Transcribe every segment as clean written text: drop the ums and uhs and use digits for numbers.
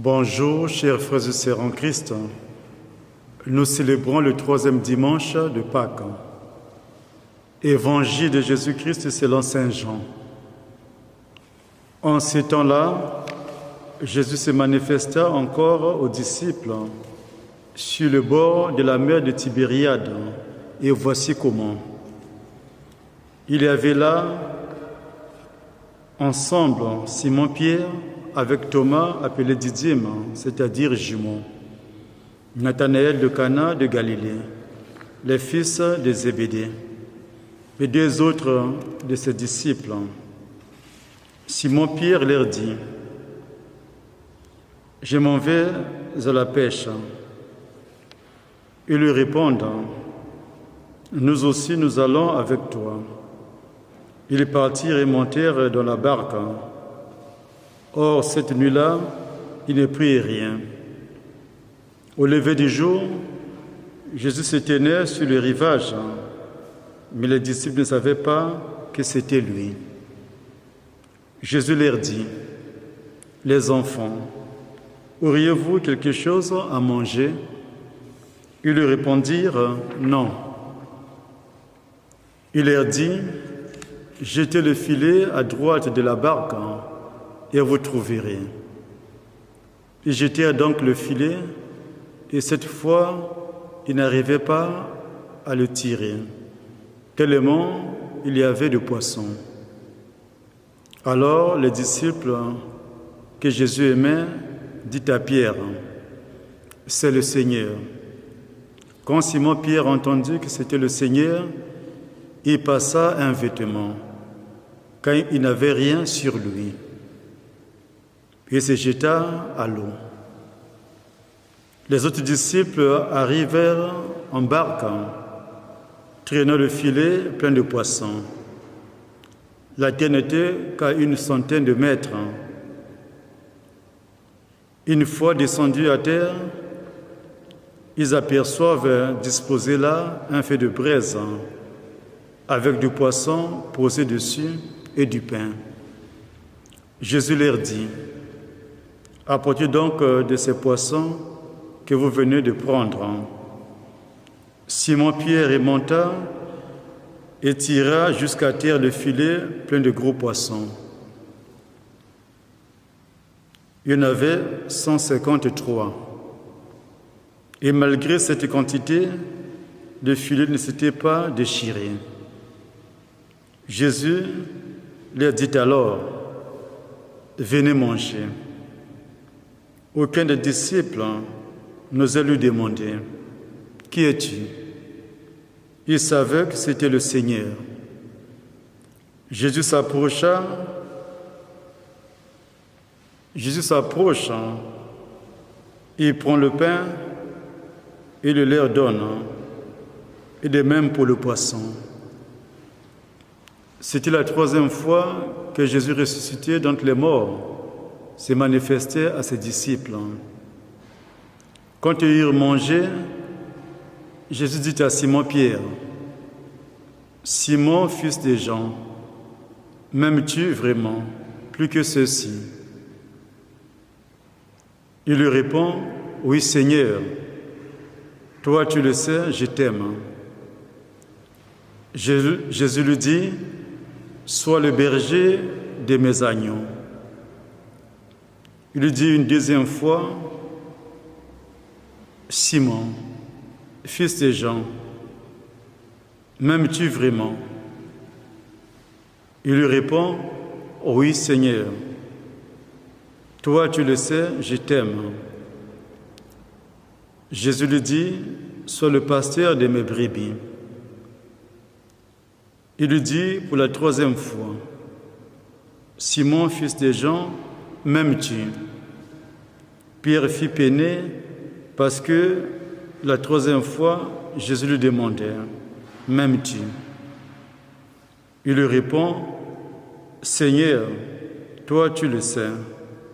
Bonjour, chers frères et sœurs en Christ. Nous célébrons le 3e dimanche de Pâques. Évangile de Jésus-Christ selon Saint Jean. En ces temps-là, Jésus se manifesta encore aux disciples sur le bord de la mer de Tibériade. Et voici comment. Il y avait là ensemble Simon-Pierre avec Thomas appelé Didyme, c'est-à-dire jumeau, Nathanaël de Cana de Galilée, les fils de Zébédée, et deux autres de ses disciples. Simon-Pierre leur dit: « Je m'en vais à la pêche. » Ils lui répondent: « Nous aussi nous allons avec toi. » Ils partirent et montèrent dans la barque. Or, cette nuit-là, il ne prit rien. Au lever du jour, Jésus se tenait sur le rivage, mais les disciples ne savaient pas que c'était lui. Jésus leur dit: « Les enfants, auriez-vous quelque chose à manger ?» Ils lui répondirent: « Non. » Il leur dit: « Jetez le filet à droite de la barque et vous trouverez. » Ils jetèrent donc le filet, et cette fois, ils n'arrivaient pas à le tirer, tellement il y avait de poissons. Alors les disciples que Jésus aimait dit à Pierre: « C'est le Seigneur. » Quand Simon-Pierre entendit que c'était le Seigneur, il passa un vêtement, car il n'avait rien sur lui. Il se jeta à l'eau. Les autres disciples arrivèrent en barque, traînant le filet plein de poissons. La terre n'était qu'à 100 de mètres. Une fois descendus à terre, ils aperçoivent disposé là un feu de braise avec du poisson posé dessus et du pain. Jésus leur dit: « Apportez donc de ces poissons que vous venez de prendre. » Simon-Pierre remonta et tira jusqu'à terre le filet plein de gros poissons. Il y en avait 153. Et malgré cette quantité, le filet ne s'était pas déchiré. Jésus leur dit alors: « Venez manger. » Aucun des disciples n'osait lui demander: « Qui es-tu » Il savait que c'était le Seigneur. Jésus s'approche, il prend le pain et le leur donne, et de même pour le poisson. C'était la 3e fois que Jésus ressuscité d'entre les morts se manifestait à ses disciples. Quand ils eurent mangé, Jésus dit à Simon-Pierre: « Simon, fils de Jean, m'aimes-tu vraiment plus que ceux-ci » Il lui répond: « Oui, Seigneur, toi tu le sais, je t'aime. » Jésus lui dit: « Sois le berger de mes agneaux. » Il lui dit une 2e fois: « Simon, fils de Jean, m'aimes-tu vraiment » Il lui répond: « Oui, Seigneur, toi tu le sais, je t'aime. » Jésus lui dit: « Sois le pasteur de mes brebis. » Il lui dit pour la 3e fois: « Simon, fils de Jean, m'aimes-tu » Pierre fit peiner parce que la 3e fois, Jésus lui demandait: « M'aimes-tu » Il lui répond: « Seigneur, toi tu le sais,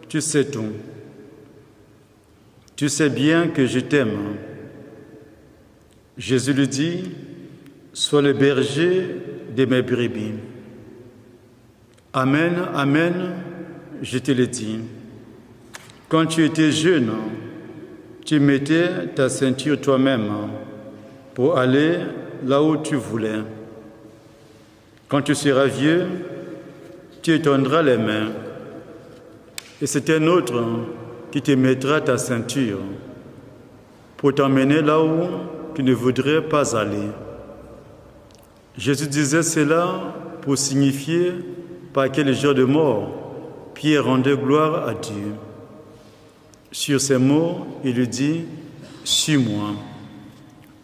tu sais tout. Tu sais bien que je t'aime. » Jésus lui dit: « Sois le berger de mes brebis. » Amen, amen, je te le dis. Quand tu étais jeune, tu mettais ta ceinture toi-même pour aller là où tu voulais. Quand tu seras vieux, tu étendras les mains et c'est un autre qui te mettra ta ceinture pour t'emmener là où tu ne voudrais pas aller. Jésus disait cela pour signifier par quel genre de mort Pierre rendait gloire à Dieu. Sur ces mots, il lui dit « Suis-moi ».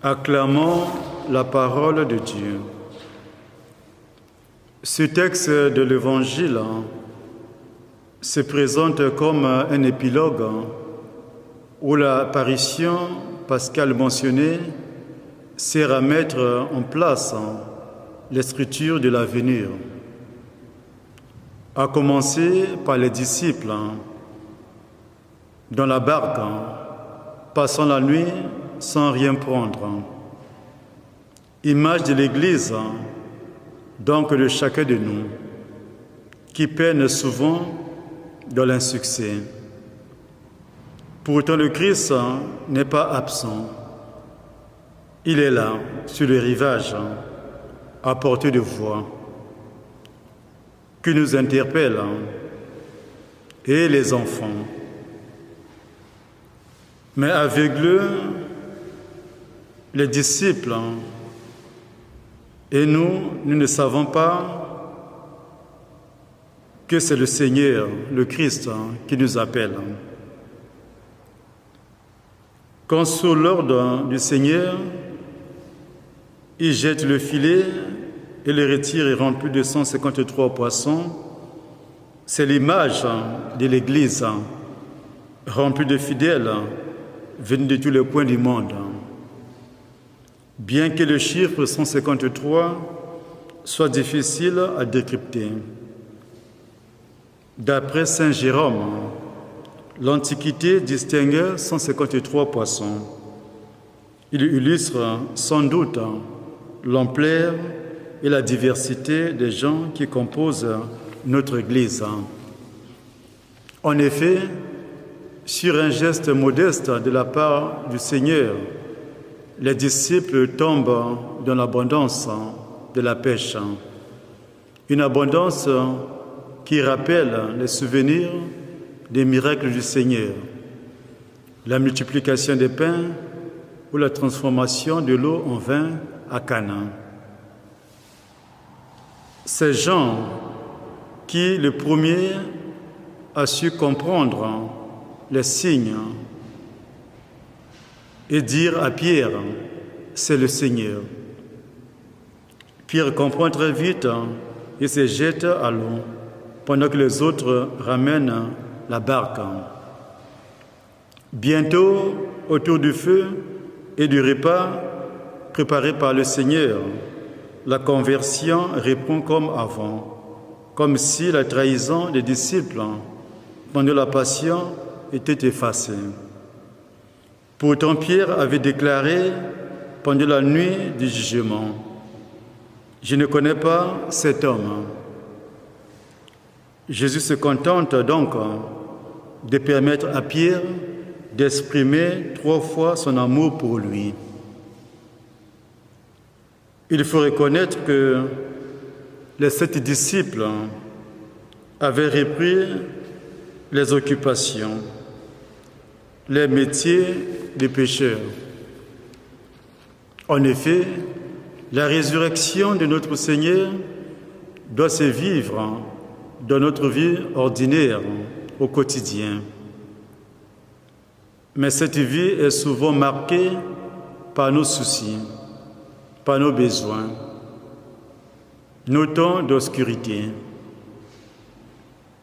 Acclamons la parole de Dieu. Ce texte de l'Évangile se présente comme un épilogue où l'apparition pascale mentionnée sert à mettre en place les structures de l'avenir, à commencer par les disciples dans la barque, passant la nuit sans rien prendre. Image de l'Église, donc de chacun de nous, qui peine souvent dans l'insuccès. Pourtant, le Christ n'est pas absent. Il est là, sur le rivage, à portée de voix, qui nous interpelle, et les enfants. Mais aveugleux, les disciples, et nous ne savons pas que c'est le Seigneur, le Christ, qui nous appelle. Quand sous l'ordre du Seigneur, il jette le filet et le retire et rend plus de 153 poissons, c'est l'image de l'Église, remplie de fidèles venus de tous les coins du monde. Bien que le chiffre 153 soit difficile à décrypter, d'après saint Jérôme, l'Antiquité distingue 153 poissons. Il illustre sans doute l'ampleur et la diversité des gens qui composent notre Église. En effet, sur un geste modeste de la part du Seigneur, les disciples tombent dans l'abondance de la pêche. Une abondance qui rappelle les souvenirs des miracles du Seigneur, la multiplication des pains ou la transformation de l'eau en vin à Cana. Ces gens qui, le premier, a su comprendre les signes et dire à Pierre, c'est le Seigneur. Pierre comprend très vite et se jette à l'eau pendant que les autres ramènent la barque. Bientôt, autour du feu et du repas préparé par le Seigneur, la conversion répond comme avant, comme si la trahison des disciples pendant la passion était effacée. Pourtant, Pierre avait déclaré pendant la nuit du jugement, « Je ne connais pas cet homme ». Jésus se contente donc de permettre à Pierre d'exprimer 3 fois son amour pour lui. Il faut reconnaître que les 7 disciples avaient repris les occupations, les métiers des pécheurs. En effet, la résurrection de notre Seigneur doit se vivre dans notre vie ordinaire, au quotidien. Mais cette vie est souvent marquée par nos soucis, par nos besoins, nos temps d'obscurité.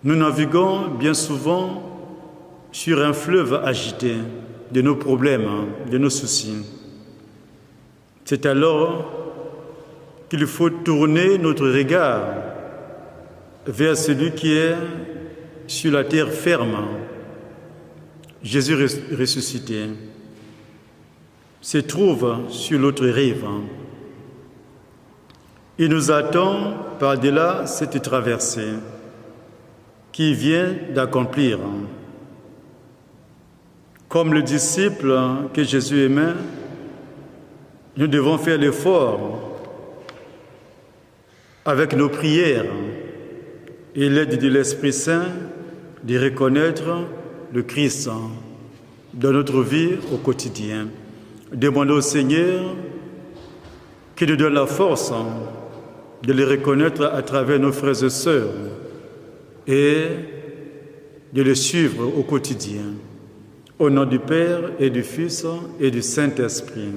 Nous naviguons bien souvent sur un fleuve agité de nos problèmes, de nos soucis. C'est alors qu'il faut tourner notre regard vers celui qui est sur la terre ferme, Jésus ressuscité, se trouve sur l'autre rive. Il nous attend par-delà cette traversée qu'il vient d'accomplir. Comme le disciple que Jésus aimait, nous devons faire l'effort avec nos prières et l'aide de l'Esprit Saint de reconnaître le Christ dans notre vie au quotidien. Demandons au Seigneur qu'il nous donne la force de le reconnaître à travers nos frères et sœurs et de le suivre au quotidien. Au nom du Père et du Fils et du Saint-Esprit.